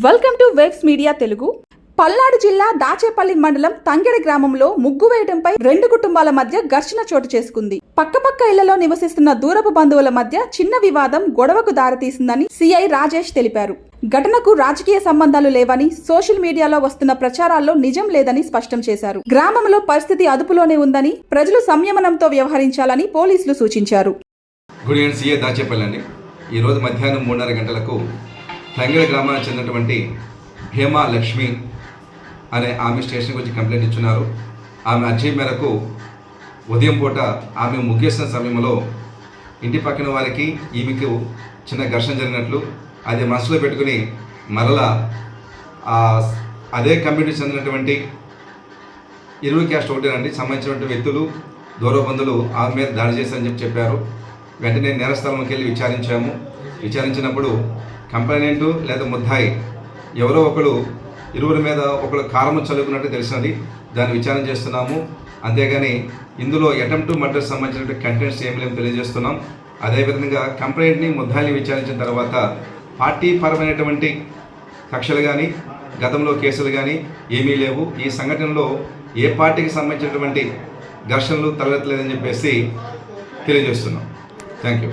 Welcome to waves media Telugu. Palnadu జిల్లా దాచేపల్లి మండలం తంగెడ గ్రామంలో ముగ్గు వేయడంపై రెండు కుటుంబాల మధ్య ఘర్షణ చోటు చేసుకుంది. పక్కపక్క ఇళ్లలో నివసిస్తున్న దూరపు బంధువుల మధ్య చిన్న వివాదం గొడవకు దారితీసిందని సిఐ రాజేష్ తెలిపారు. ఘటనకు రాజకీయ సంబంధాలు లేవని, సోషల్ మీడియాలో వస్తున్న ప్రచారాల్లో నిజం లేదని స్పష్టం చేశారు. గ్రామంలో పరిస్థితి అదుపులోనే ఉందని, ప్రజలు సంయమనంతో వ్యవహరించాలని పోలీసులు సూచించారు. గుడ్ ఈవినింగ్, సిఐ దాచేపల్లి అండి. ఈరోజు మధ్యాహ్నం 3:30 గంటలకు తంగెడ గ్రామానికి చెందినటువంటి భీమా లక్ష్మి అనే ఆమె స్టేషన్కి వచ్చి కంప్లైంట్ ఇచ్చున్నారు. ఆమె అర్జీ మేరకు ఉదయం పూట ఆమె ముగ్గేసిన సమయంలో ఇంటి పక్కన వారికి ఈమెకు చిన్న ఘర్షణ జరిగినట్లు, అది మనసులో పెట్టుకుని మరలా అదే కమ్యూనిటీకి చెందినటువంటి ఇరువురు క్యాస్ట్ ఒకటేనండి సంబంధించినటువంటి వ్యక్తులు దూరబంధువులు ఆమె మీద దాడి చేశారని చెప్పారు. వెంటనే నేరస్థలంలోకి వెళ్ళి విచారించినప్పుడు కంప్లైనెంట్ లేదా ముద్దాయి ఎవరో ఒకరు ఇరువురి మీద ఒకరు కారం చల్లుకున్నట్టు తెలిసినది. దాన్ని విచారణ చేస్తున్నాము. అంతేగాని ఇందులో అటెంప్ట్ మర్డర్ సంబంధించినటువంటి కంటెంట్స్ ఏమి లేవు తెలియజేస్తున్నాం. అదేవిధంగా కంప్లైంట్ని ముద్దాయిని విచారించిన తర్వాత పార్టీ పరమైనటువంటి కక్షలు కానీ గతంలో కేసులు కానీ ఏమీ లేవు. ఈ సంఘటనలో ఏ పార్టీకి సంబంధించినటువంటి ఘర్షణలు తలెత్తలేదని చెప్పేసి తెలియజేస్తున్నాం. Thank you.